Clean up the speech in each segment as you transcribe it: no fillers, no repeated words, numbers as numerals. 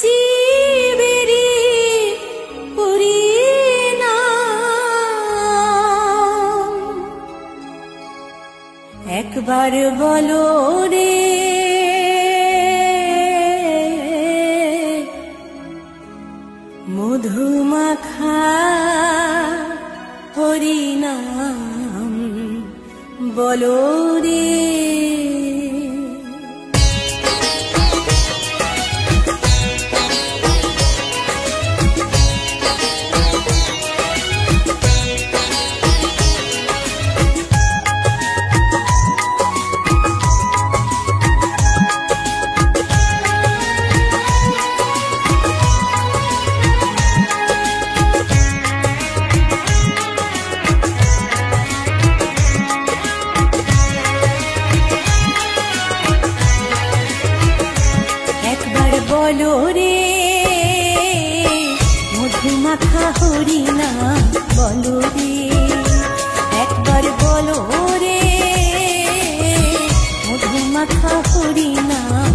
জীবেরি পরিণাম একবার বলো রে মধুমাখা হরিনাম বলো রে। বলো রে মধুমাখা হরিনাম বলো রে একবার বলো রে মধুমাখা হরিনাম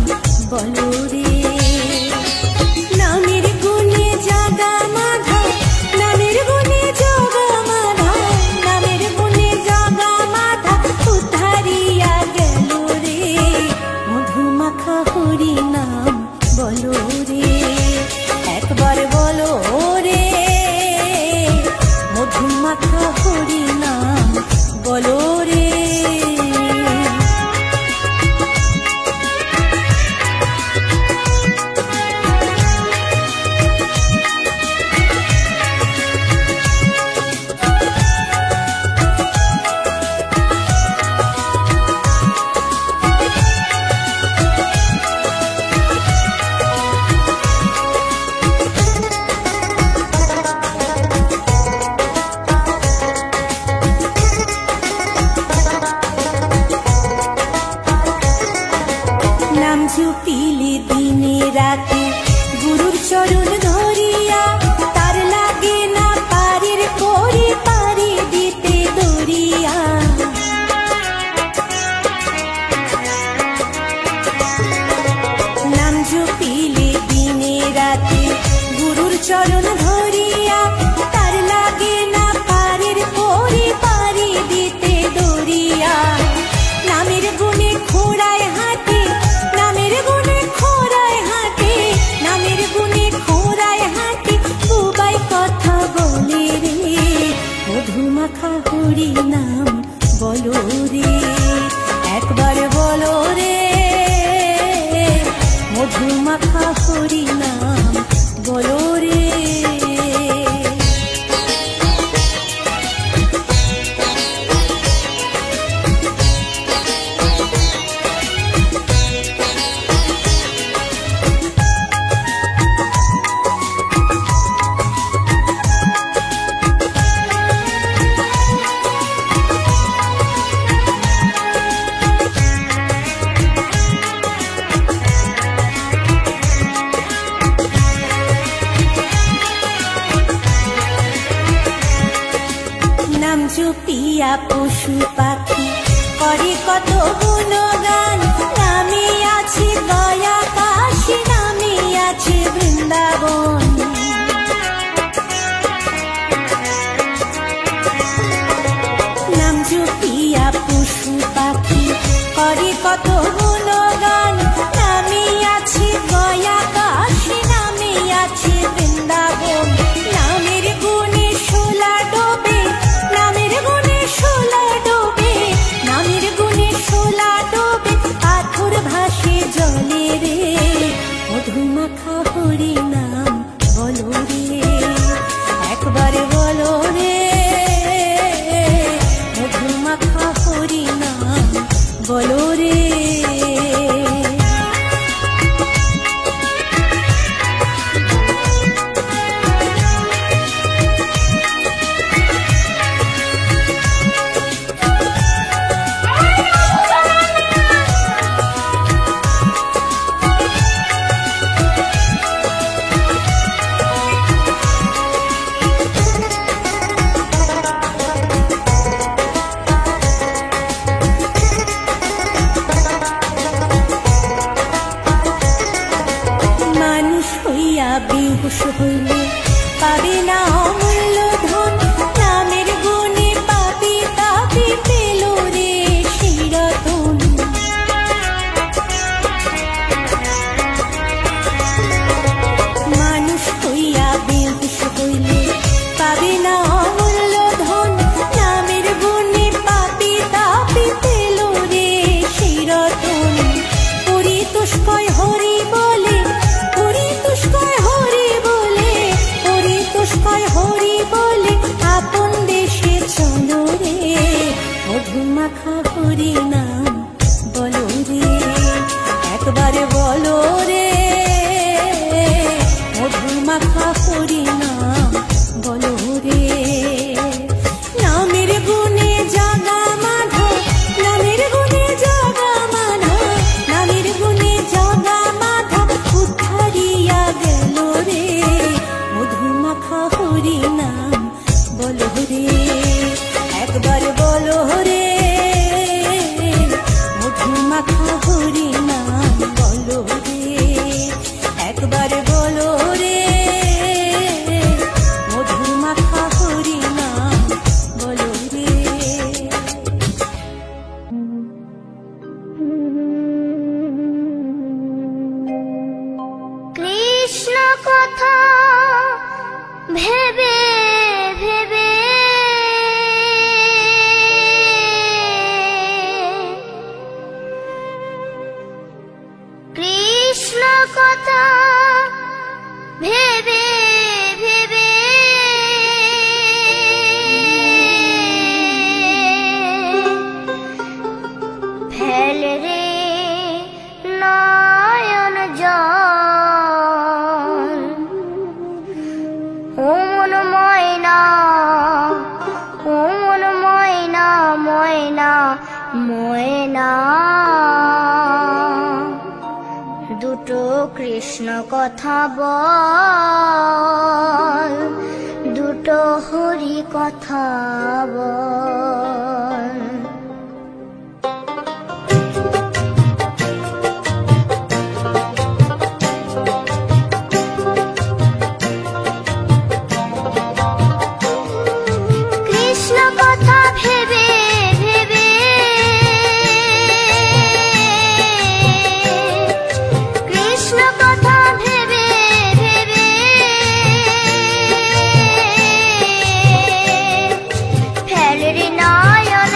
বলো রে। নামের গুণে জাগা মাধা নামের গুণে জগা মাধা নামের গুণে জগা মাধা উদ্ধারিয়া গেল রে মধুমাখা হরিনাম বলো রে একবার বলো রে মধুমাখা হরিনাম বলো রে। নাম জপিলে দিনে রাতে গুরুর চরণ ধরিয়া তার লাগে না পারের পরে পারি দিতে দরিয়া। নাম জপিলে দিনে রাতে গুরুর চরণ ধরিয়া তার লাগে না পারের পরে পারি দিতে দরিয়া। নামের গুণে খোড়ায় হাতে নামের গুণে খোড়ায় হাতে নামের গুণে খোড়ায় হাতে বুবাই কথা বলে রে মধুমাখা হরিনাম বলো রে একবার বলো রে মধুমাখা হরিনাম বলো রে। নাম জপিয়া পশু পাখি করে কত গুণগান নামে আছে দয়া কাশী নামে আছে বৃন্দাবন। নাম জপিয়া পশু পাখি করে কত গুণগান নামে আছে দয়া কাশী নামে আছে বৃন্দাবন। নামের গুণে শোলা ডোবে নামের গুণে শোলা ডোবে নামের গুণে শোলা ডোবে পাথর ভাসে জলে রে মধুমাখা হরিনাম বলো রে একবার বলো রে মধুমাখা হরিনাম বলো রে। বেহুশ হইলে পাবে না অমূল্য ধন, নামের গুণে পাপি তাপি পেল রে সেই রতন। মানুষ হইয়া বেহুশ হইলে পাবে না অমূল্য ধন, নামের গুণে পাপি তাপি পেল রে সেই রতন। পরিতুষ্কয় হরি বলে, পরিতুষ্কয় হরি বলে, পরিতুষ্কয় হরি বলে আপন দেশে চলো রে। মধুমাখা হরি নাম বলো রে, একবারে বলো রে। মধুমাখা হরি নাম বলো রে। নামের গুণে জাগা মাধব, নামের গুণে জাগা মাধব, নামের গুণে জাগা মাধব উদ্ধারিয়া গেল রে। মধুমাখা হরি নাম বলো রে, একবার বলো রে। মধুমাখা হরি নাম বলো রে, একবার বলো রে। মধুমাখা হরি নাম বলো রে। কৃষ্ণ কথা ভেবে ভেবে কৃষ্ণ কথা ভেবে ভেবে ফেল রে নয়ন জল। ও মন ময়না, ও মন ময়না, ময়না ময়না। দুটো কৃষ্ণ কথা বল, দুটো হরি কথা বল। কৃষ্ণ কথা ভেবে ভেবে কৃষ্ণ কথা ভেবে ভেবে ফেল রে নয়ন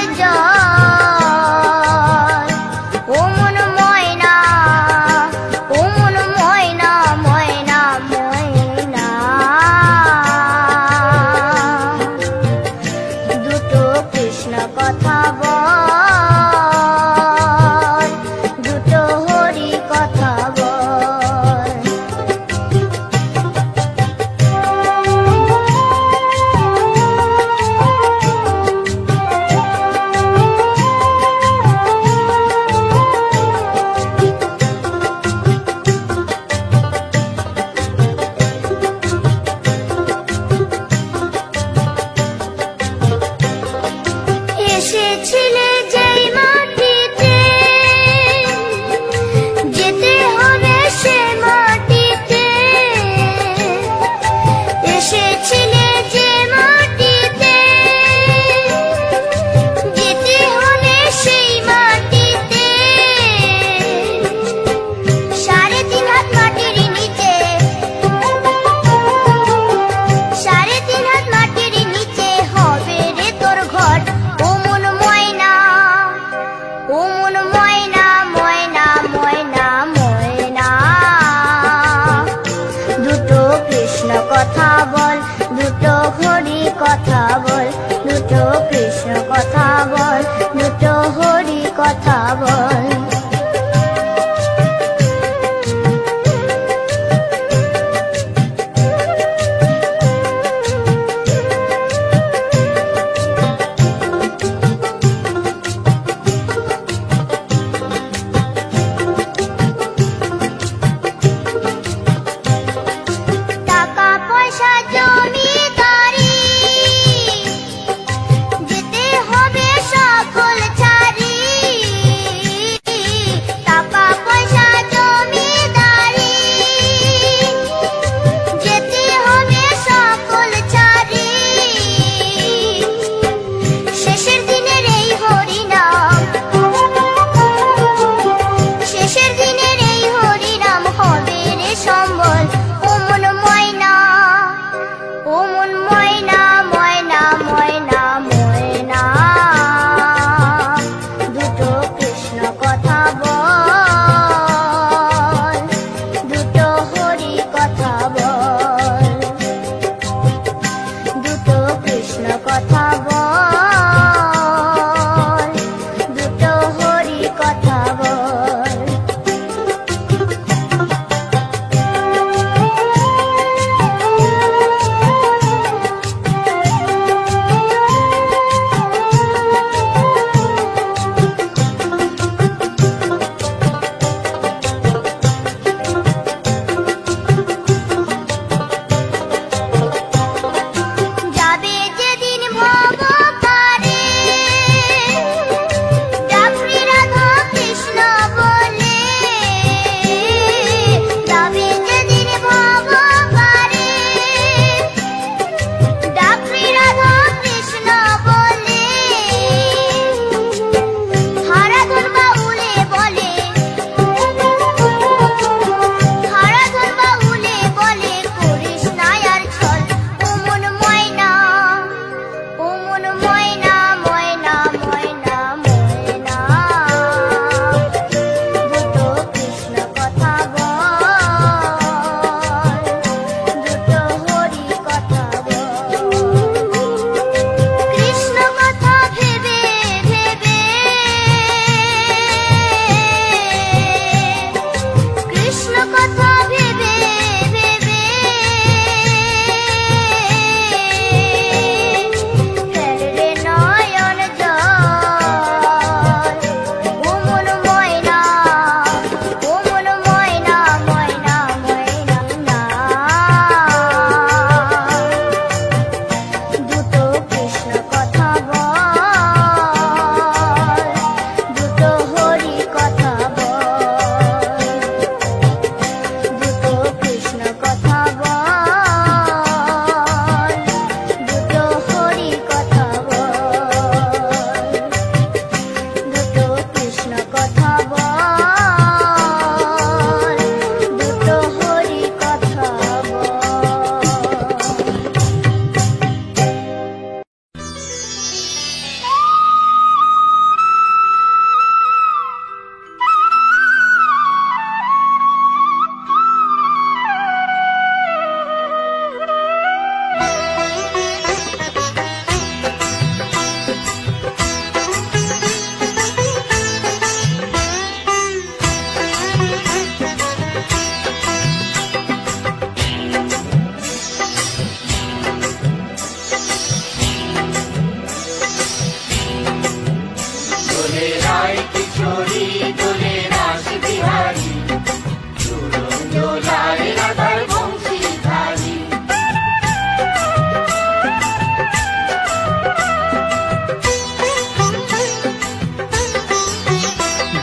দোলায় রাধার বংশীধারী।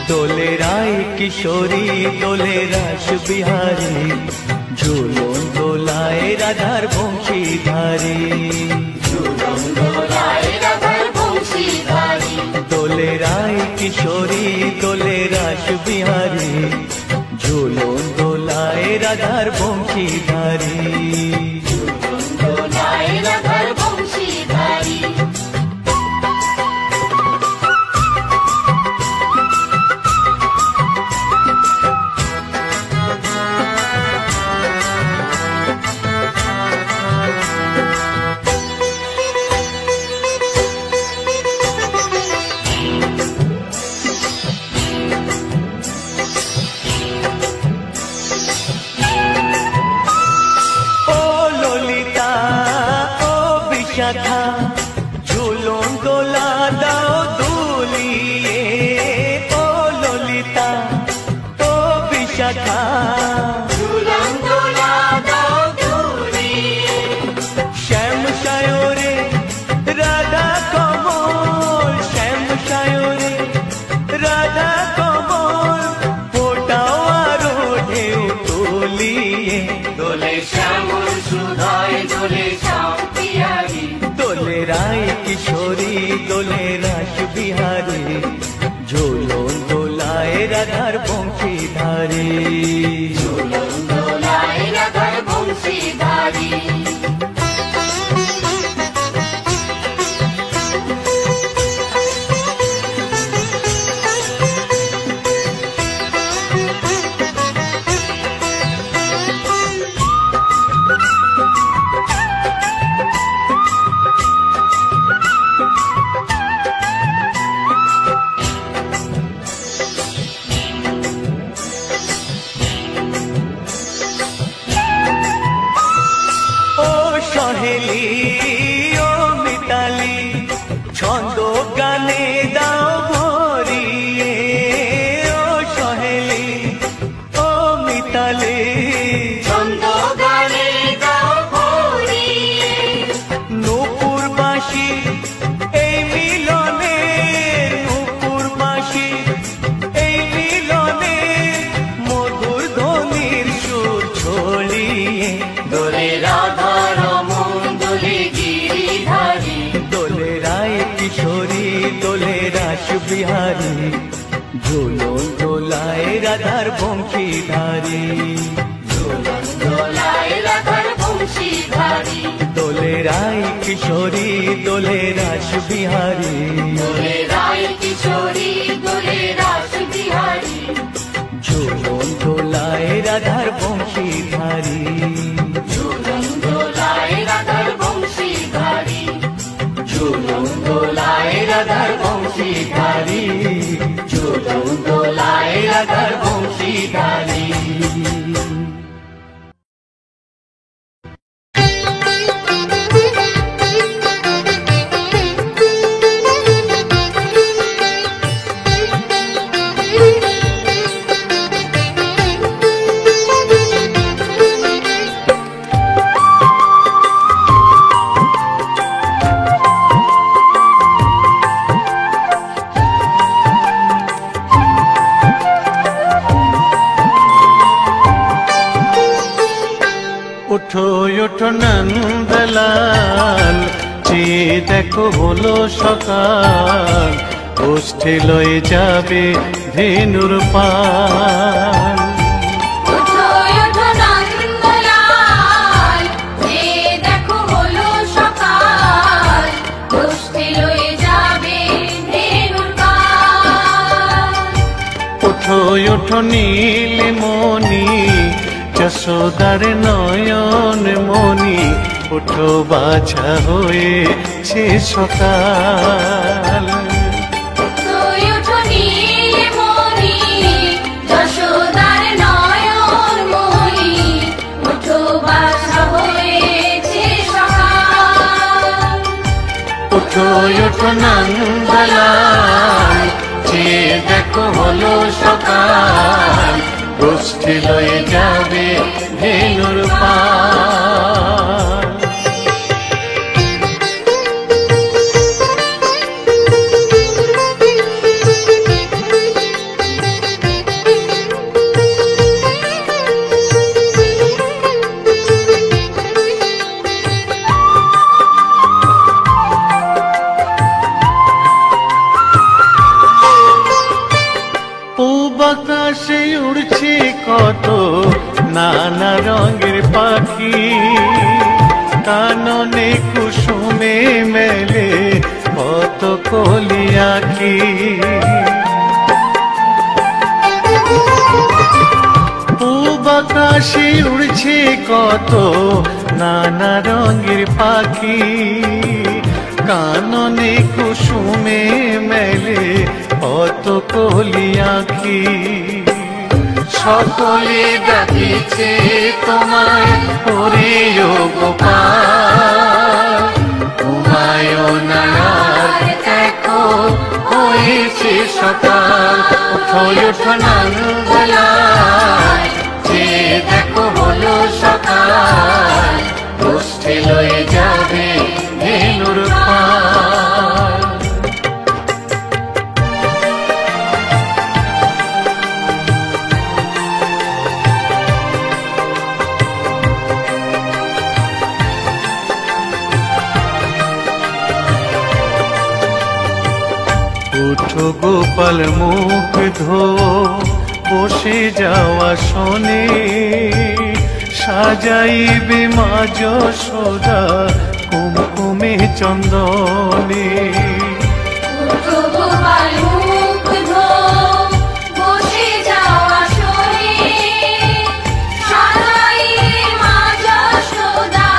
দোলে রায় কিশোরী দোলে রাস বিহারী, ঝুলন দোলায় রাধার বংশীধারী। ঝুলন দোলায় রাধার বংশীধারী। দোলে রায় কিশোরী দোলে রাস বিহারী, ঝুলন দোলায় রাধার বংশীধারী। ঝুলন দোলায় রাধার বংশীধারী। ঝুলন দোলা দাও দুলিয়ে, ও ললিতা ও বিশাখা। ঝুলন দোলা দাও দুলিয়ে। শ্যাম সায়রে রাধা কমল, শ্যাম সায়রে রাধা কমল, ফোটাও আরো ঢেউ তুলিয়ে। দোলে শ্যামল সুধায় দোলে শ্যাম পিয়ারী। দোলে রায় কিশোরী দোলে রাস বিহারী, ঝুলন দোলায় রাধার বংশীধারী। ঝুলন দোলায় রাধার বংশীধারী। সহেলি ও মিতালি ছন্দ গানে দাও ভরিয়ে, ও সহেলি ও মিতালি ছন্দ গানে দাও ভরিয়ে। নূপুর বাঁশি এই মিলনে, নূপুর বাঁশি এই মিলনে, মধুর ধ্বনির সুর ছড়িয়ে। দোলে রাধা রমন দোলে গিরিধারী। দোলে রায় কিশোরী দোলে রাস বিহারী, ঝুলন দোলায় রাধার বংশীধারী। ঝুলন দোলায় রাধার বংশীধারী। দোলে রায় কিশোরী দোলে রাস বিহারী, দোলে রায় কিশোরী দোলে রাস বিহারী। ঝুলন দোলায় রাধার বংশীধারী। ঝুলন দোলায় রাধার বংশীধারী। ঝুলন দোলায় রাধার বংশীধারী। ঝুলন দোলায় রাধার বংশীধারী। ওঠো ওঠো নন্দলাল, চেয়ে দেখো হলো সকাল, ওষ্ঠে লয়ে যাবে ধেনুর পাল। ওঠো ওঠো নন্দলাল, চেয়ে দেখো হলো সকাল, ওষ্ঠে লয়ে যাবে ধেনুর পাল। ওঠো ওঠো নীলমণি, যশোদার নয়ন মণি, ওঠো বাছা হয়েছে সকাল। ওঠো ওঠো নীলমণি, যশোদার নয়ন মণি, ওঠো বাছা হয়েছে সকাল। ওঠো ওঠো নন্দলাল, চেয়ে দেখো হলো সকাল, গোষ্ঠী লয়ে যাবে নানা রঙের পাখি, কাননে কুসুমে মেলে কত কলি আঁখি। পূব আকাশে উড়ছে কত নানা রঙের পাখি, কাননে কুসুমে মেলে কত কলি আঁখি। সকলে ডাকিছে তোমায় ওরে ও গোপাল, ঘুমায়ো না আর দেখো হয়েছে সকাল। ওঠো ওঠো নানবেলায়, যে দেখো হলো সকাল, গোষ্ঠী লয়ে যাবে ধেনুর পাল। উঠো গোপাল মুখ ধো, বসে যাওয়া শোনে, সাজাইবে মা যশোদা কুমকুমে চন্দনে। উঠো গোপাল মুখ ধো, বসে যাওয়া শোনে, সাজাইবে মা যশোদা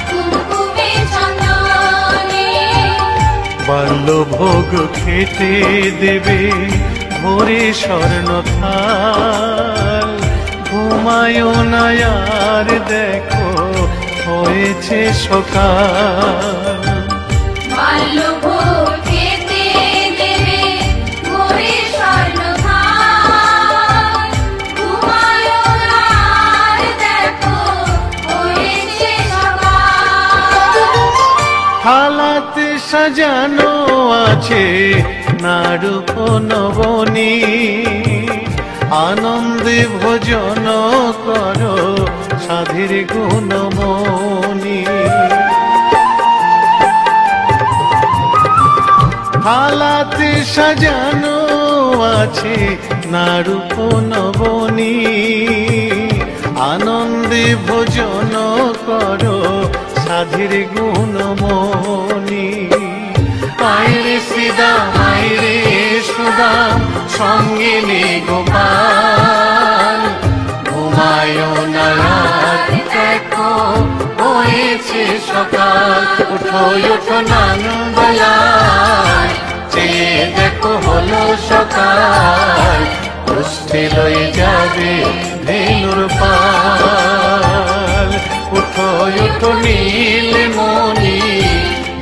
কুমকুমে চন্দনে। বাল্যভোগ খেতে দেবে ভোরে স্বর্ণ থাল, ঘুমায়ো না আর দেখো হয়েছে সকাল। বাল্যভোগ খেতে দেবে ভোরে স্বর্ণ থাল, ঘুমায়ো না আর দেখো হয়েছে সকাল। থালাতে সাজানো আছে নারূপ নবনী, আনন্দে ভোজন করো সাধীর গুণমণি। থালাতে সাজানো আছে নারূপ নবনী, আনন্দে ভোজন করো সাধীর গুণমণি। আইরে শ্রীদাম আইরে সুদাম, সঙ্গে নে গোপাল, ঘুমায়ো না আর দেখো হয়েছে সকাল। উঠো ওঠো নানবেলায়, যে দেখো হলো সকাল, গোষ্ঠী লয়ে যাবে ধেনুর পাল। উঠো ওঠো নীলমণি,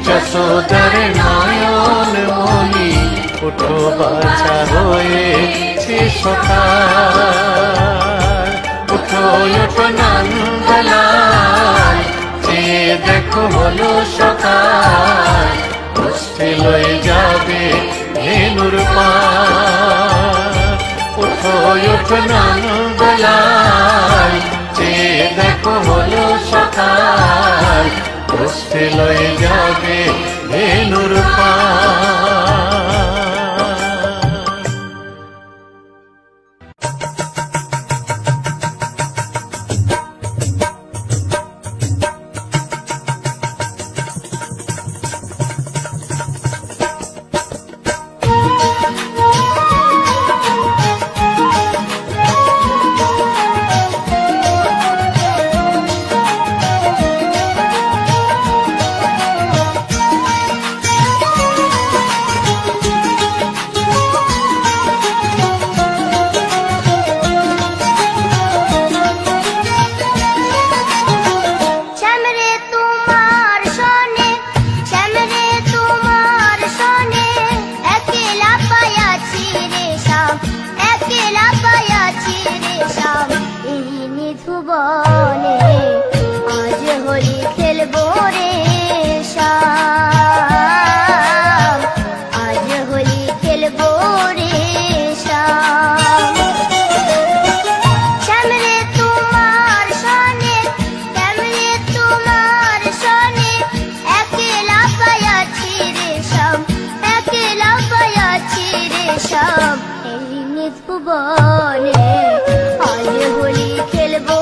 যশোদার নয়ন মণি, উঠো বাছা হয়েছে সকাল। উঠো ওঠো নানবেলায়, যে দেখো হলো সকাল, গোষ্ঠী লয়ে যাবে ধেনুর পাল। উঠো ওঠো নানবেলায়, যে দেখো হলো সকাল, গোষ্ঠী লয়ে যাবে ধেনুর পাল। ভুবনে আজ হোলি খেলবো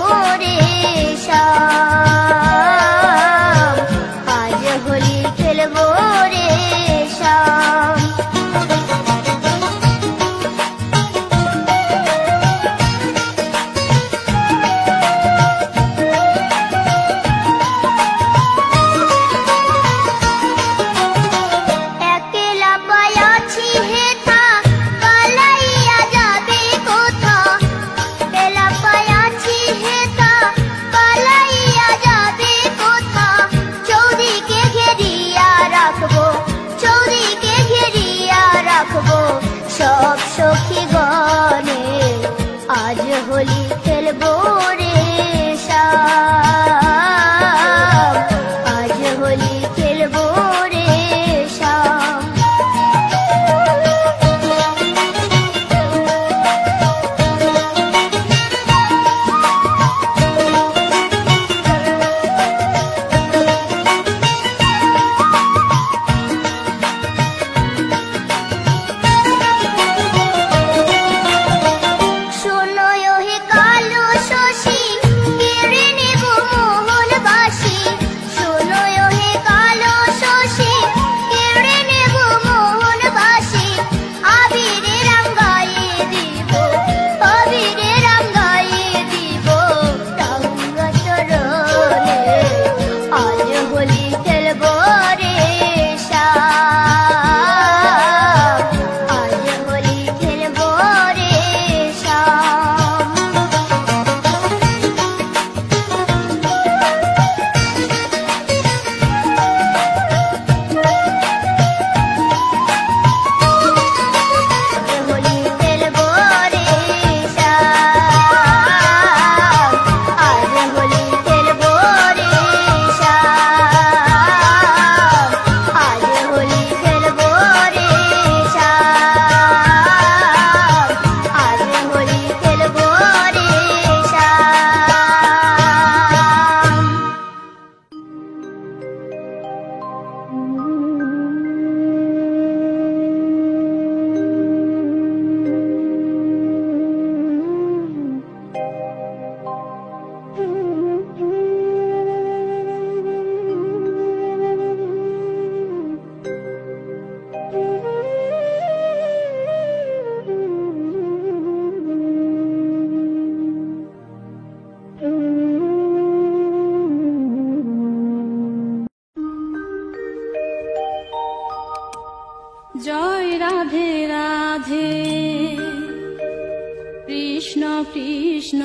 কৃষ্ণ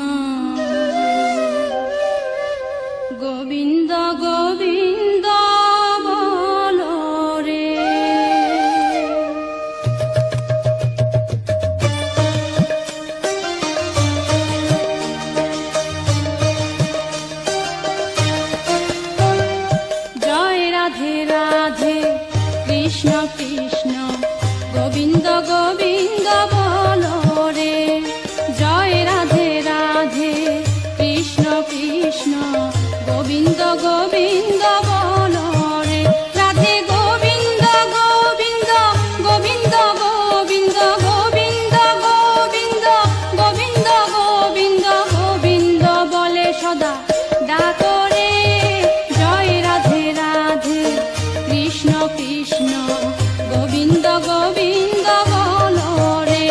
গোবিন্দ গোবিন্দ বলো রে। জয় রাধে রাধে কৃষ্ণ কৃষ্ণ গোবিন্দ গোবিন্দ বলো রে। জয় রাধে রাধে কৃষ্ণ কৃষ্ণ গোবিন্দ গোবিন্দ বলো রে। রাধে গোবিন্দ গোবিন্দ গোবিন্দ গোবিন্দ গোবিন্দ গোবিন্দ গোবিন্দ গোবিন্দ গোবিন্দ বলে সদা ডাকো রে। জয় রাধে রাধে কৃষ্ণ কৃষ্ণ গোবিন্দ গোবিন্দ বলো রে।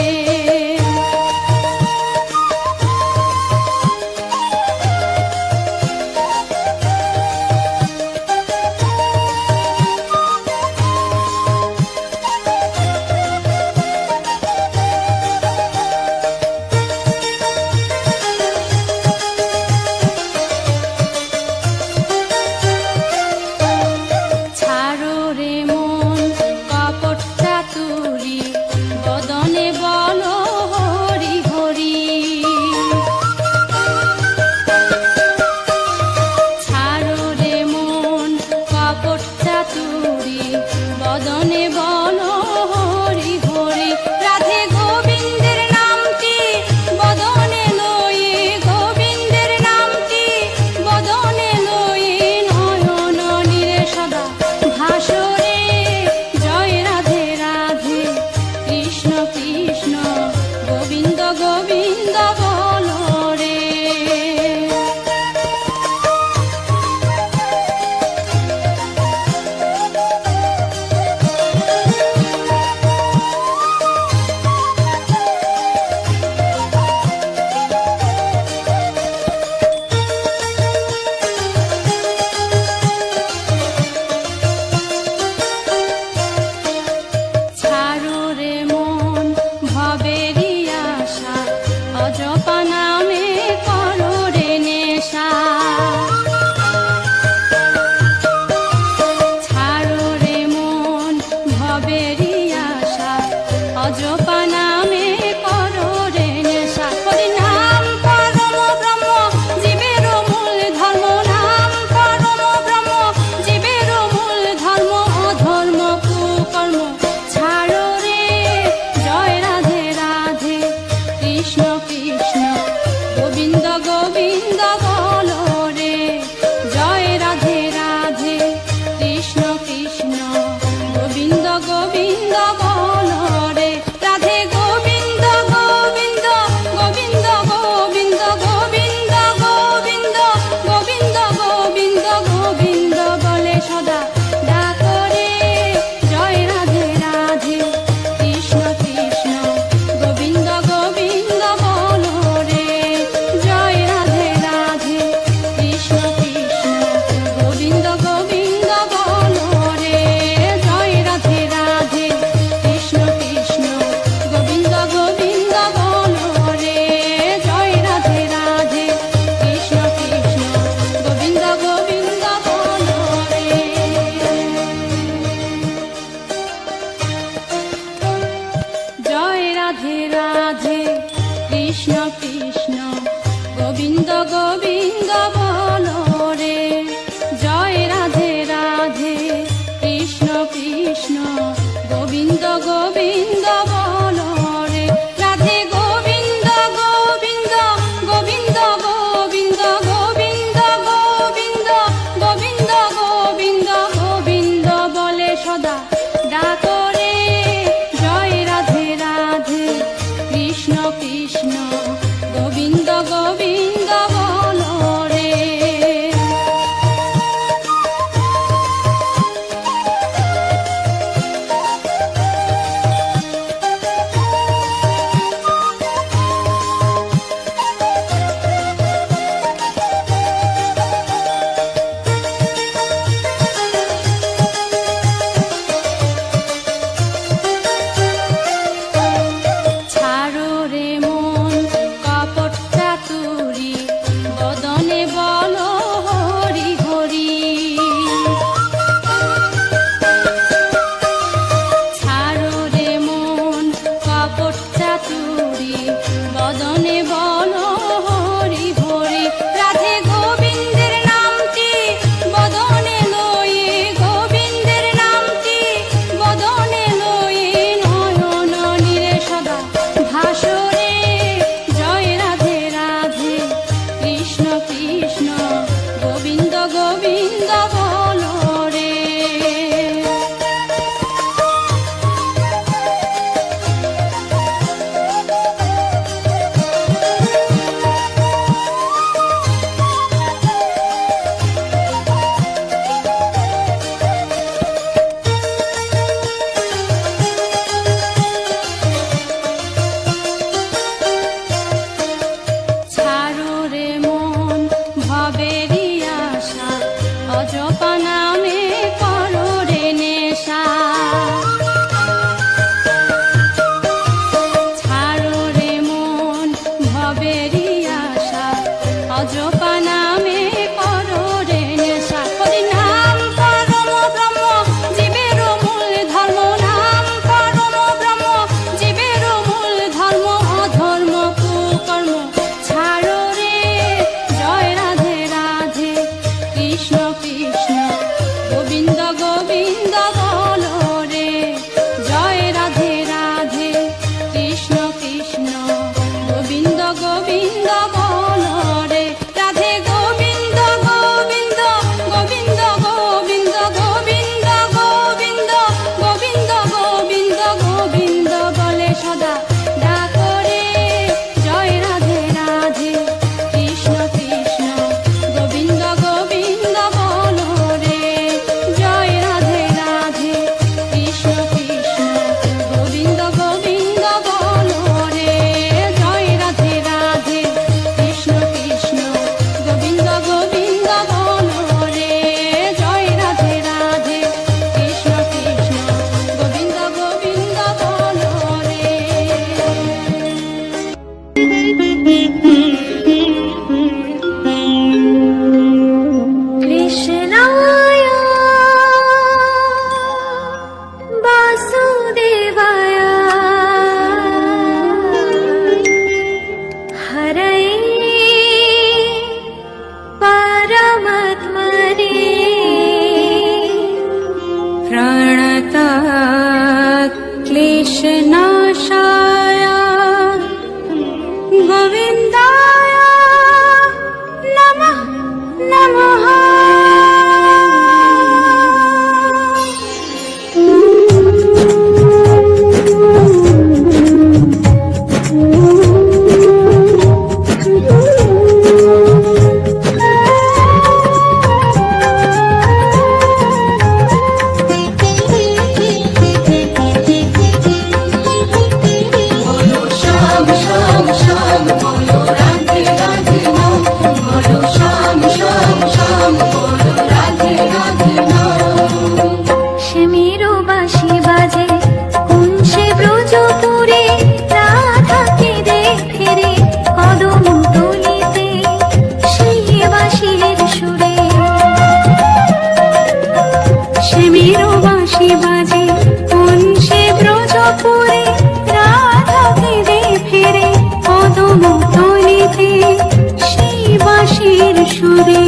ছাড়ো রে মন কপট চাতুরি বদনে বলো হরি হরি। ছাড়ো রে মন কপট চাতুরি বদনে বলো হরি হরি। রাধে গোবিন্দের নামটি বদনে লয়ে গোবিন্দের নামটি বদনে লয়ে নয়ন নীরে সদা ভাসরে। জয় রাধে রাধে কৃষ্ণ কৃষ্ণ গোবিন্দ গোবিন্দ বলো রে। ছাড়ো রে মন ভবেরি আশা অজপা নামে করো রে নেশা। ছাড়ো রে মন ভবেরি আশা অজপা নামে করো রে নেশা। হরি নাম পরম ব্রহ্ম জীবের মূল ধর্ম। নাম পরম ব্রহ্ম জীবের মূল ধর্ম। অধর্ম কুকর্ম ছাড়ো রে। জয় রাধে রাধে কৃষ্ণ কৃষ্ণ গোবিন্দ গোবিন্দ বলো রে। জয় রাধে রাধে কৃষ্ণ কৃষ্ণ গোবিন্দ গোবিন্দ বলো রে। রাধে গোবিন্দ গোবিন্দ গোবিন্দ গোবিন্দ গোবিন্দ গোবিন্দ গোবিন্দ গোবিন্দ গোবিন্দ বলে সদা ডাকো রে। জয় রাধে রাধে কৃষ্ণ কৃষ্ণ গোবিন্দ গোবিন্দ বলো রে। জয় রাধে রাধে কৃষ্ণ কৃষ্ণ গোবিন্দ গোবিন্দ বলো রে। জয় রাধে রাধে কৃষ্ণ কৃষ্ণ গোবিন্দ গোবিন্দ বলো রে। জয় রাধে রাধে কৃষ্ণ কৃষ্ণ গোবিন্দ গোবিন্দ বলো রে। জয় রাধে রাধে কৃষ্ণ কৃষ্ণ গোবিন্দ গোবিন্দ বলো রে। জয় রাধে রাধে কৃষ্ণ কৃষ্ণ গোবিন্দ গোবিন্দ বলো রে। রাধে গোবিন্দ গোবিন্দ গোবিন্দ গোবিন্দ গোবিন্দ গোবিন্দ গোবিন্দ গোবিন্দ গোবিন্দ বলে সদা ডাকো রে। জয় রাধে রাধে কৃষ্ণ কৃষ্ণ গোবিন্দ গোবিন্দ বলো রে। অজপা নামে করো রে নেশা। ছাড়ো রে মন ভবেরই আশা, অজপা নামে করো রে নেশা। হরি নাম পরম ব্রহ্ম জীবের মূল ধর্ম, নাম পরম ব্রহ্ম জীবের মূল ধর্ম। অধর্ম কুকর্ম ছাড়ো রে, জয় রাধে রাধে কৃষ্ণ কৃষ্ণ গোবিন্দ গোবিন্দ বলো রে। জয় রাধে রাধে কৃষ্ণ কৃষ্ণ গোবিন্দ গোবিন্দ বলো রে। রাধে গোবিন্দ গোবিন্দ গোবিন্দ গোবিন্দ গোবিন্দ গোবিন্দ গোবিন্দ গোবিন্দ গোবিন্দ বলে সদা ডাকো রে। জয় রাধে রাধে কৃষ্ণ কৃষ্ণ গোবিন্দ গোবিন্দ বলো রে। জয় রাধে রাধে কৃষ্ণ কৃষ্ণ গোবিন্দ গোবিন্দ বলো রে। জয় রাধে রাধে কৃষ্ণ কৃষ্ণ গোবিন্দ গোবিন্দ বলো রে। জয় রাধে রাধে কৃষ্ণ কৃষ্ণ গোবিন্দ গোবিন্দ বলো রে। কৃষ্ণায় বাসুদেবায় হরয়ে পরমাত্মনে প্রণতাৎ ক্লেশনাশায় গোবিন্দায় নমঃ নমঃ। সেমিরো বাঁশি বাজে কোন সে ব্রজপুরে, রাধাকে দেখে রে কদম তলিতে সেই বাঁশির সুরে। সেমিরো বাঁশি বাজে কোন সে ব্রজপুরে, রাধাকে দেখে রে কদম তলিতে সেই বাঁশির সুরে।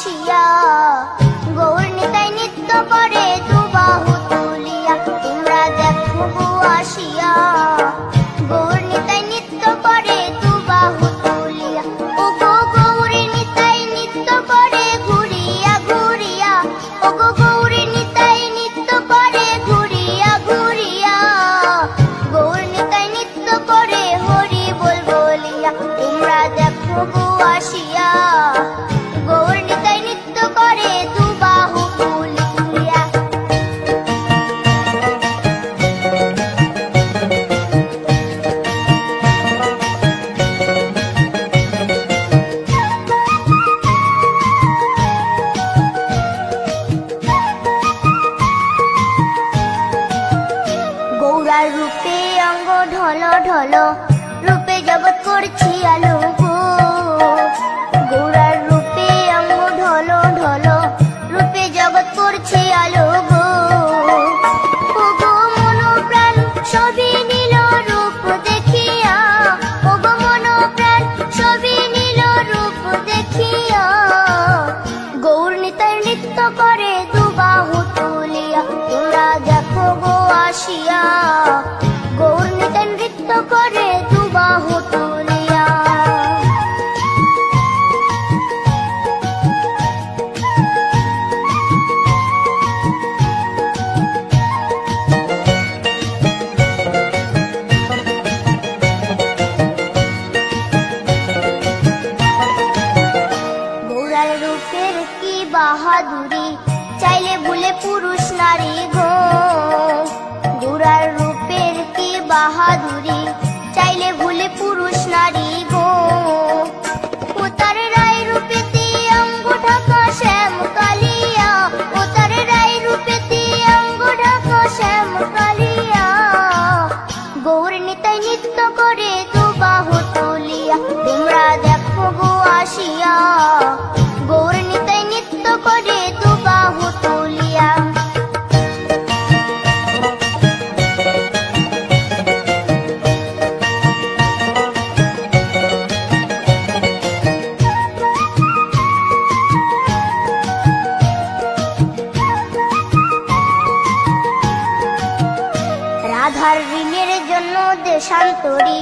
আসিয়া গৌর নিতাই নৃত্য করে দুবাহু তুলিয়া তোমরা দেখো গো আসিয়া গৌর নিতাই নৃত্য করে দুবাহু তুলিয়া ও গো গৌরী নিতাই নৃত্য করে ঘুরিয়া ঘুরিয়া ও গো গৌরী নিতাই নৃত্য করে ঘুরিয়া ঘুরিয়া গৌর নিতাই নৃত্য করে হরি বল বলিয়া তোমরা দেখো গো আসিয়া গৌর নিতাই নৃত্য করে দুবাহু তুলিয়া গৌরার রূপে অঙ্গ ঢল ঢল রূপে জগৎ করছি আলো গো গৌরার রূপে অঙ্গ ঢল ঢল রূপে জগৎ করছি আলো গো ও গো মন প্রাণ সবই নীল রূপ দেখিয়া ও গো মন প্রাণ সবই নীল রূপ দেখিয়া গৌর নিতাই নৃত্য করে দুবাহু তুলিয়া তোমরা দেখো গো আসিয়া গৌর নিতাই নৃত্য করে দুবাহু তুলিয়া গৌরার রূপের কি বাহাদুরি চাইলে ভুলে পুরুষ নারী গো গৌরার রূপের কি বাহাদুরি চাইলে ভুলে পুরুষ নারী গো ও তার রায় রূপেতে অঙ্গ ঢাকা শ্যাম কালিয়া ও তার রায় রূপেতে অঙ্গ ঢাকা শ্যাম কালিয়া গৌর নিতাই নৃত্য করে দুবাহু তুলিয়া তোমরা দেখো গো আসিয়া গৌর নিতাই নৃত্য করে দুবাহু তুলিয়া রাধার ঋণের জন্য দেশান্তরী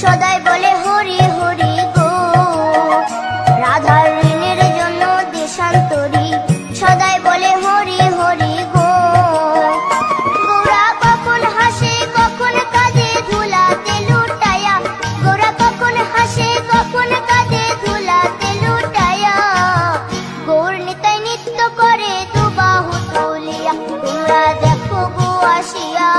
সদাই বলে হরি হরি গো রাধার ঋণের জন্য দেশান্তরী সদাই বলে হরি হরি গো গৌরা কখন হাসে কখন কাঁদে ধুলাতে লুটায়া গৌরা কখন হাসে কখন কাঁদে ধুলাতে লুটায়া গৌর নিতাই নৃত্য করে দুবাহু তুলিয়া তোমরা দেখো গো আসিয়া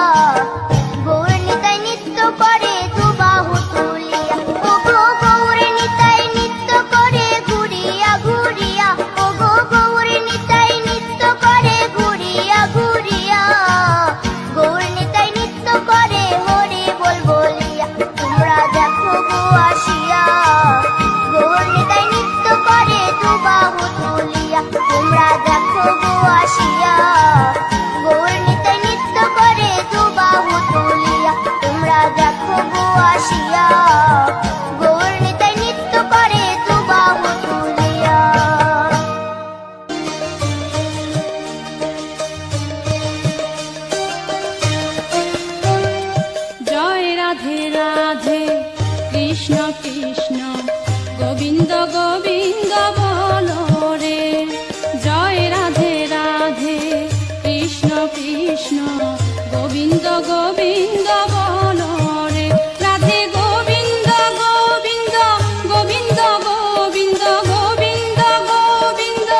গৌর নিতাই নৃত্য করে দুবাহু তুলিয়া ও গো গৌর নিতাই নৃত্য করে ঘুরিয়া ঘুরিয়া ও গো গৌর নিতাই নৃত্য করে ঘুরিয়া ঘুরিয়া গৌর নিতাই নৃত্য করে হরি বল বলিয়া তোমরা দেখো গো আসিয়া গৌর নিতাই নৃত্য করে দুবাহু তুলিয়া তোমরা দেখো গো আসিয়া গৌর নিতাই নৃত্য করে দুবাহু তুলিয়া তোমরা দেখো গো আসিয়া গৌর নিতাই নৃত্য করে দুবাহু তুলিয়া জয় রাধে রাধে কৃষ্ণ কৃষ্ণ গোবিন্দ গোবিন্দ বলো রে জয় রাধে রাধে কৃষ্ণ কৃষ্ণ গোবিন্দ গোবিন্দ বলো রে রাধে গোবিন্দ গোবিন্দ গোবিন্দ গোবিন্দ গোবিন্দ গোবিন্দ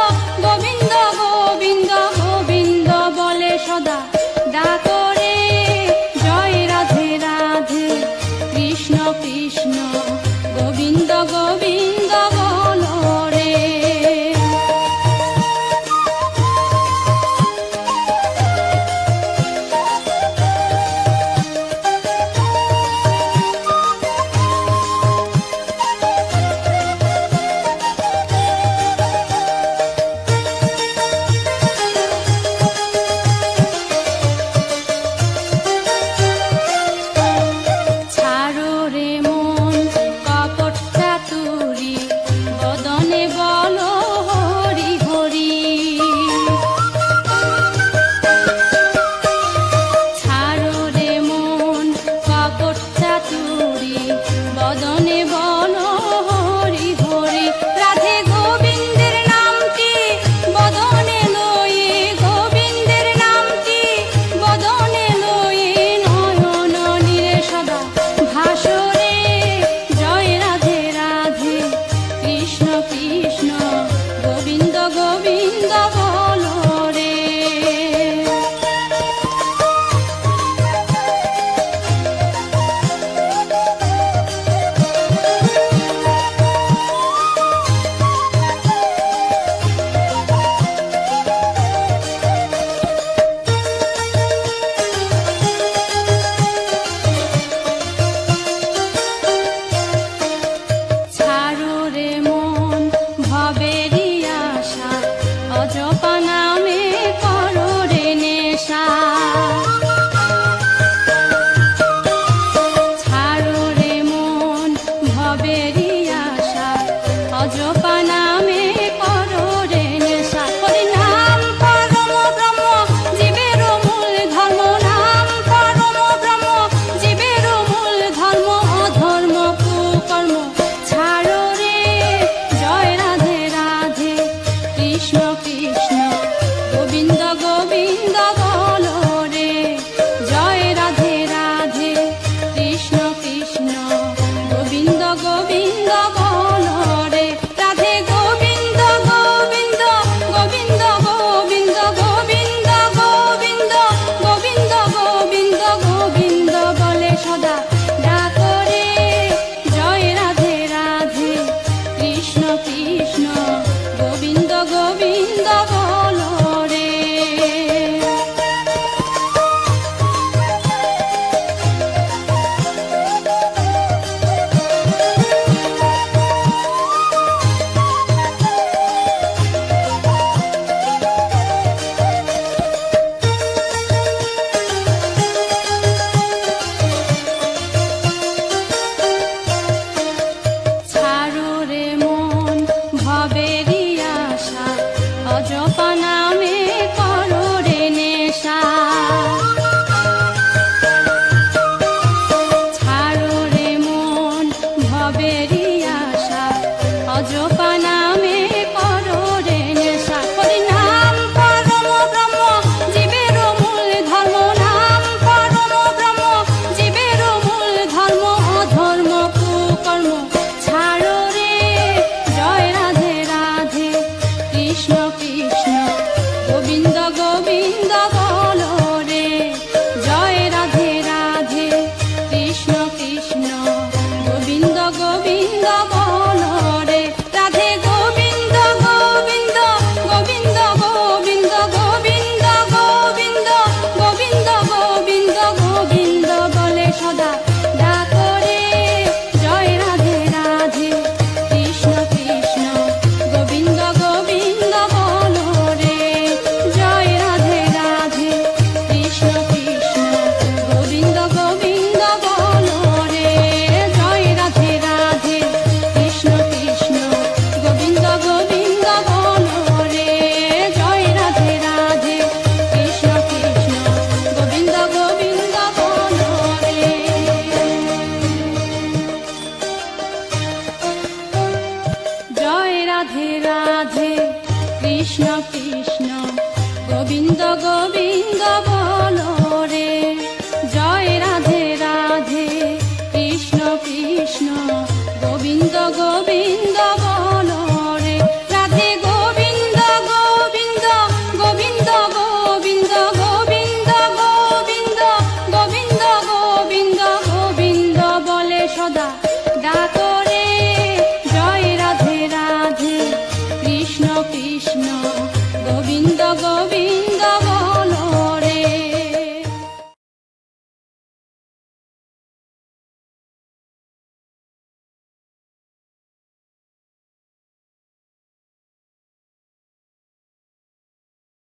গোবিন্দ গোবিন্দ গোবিন্দ বলে সদা ডাক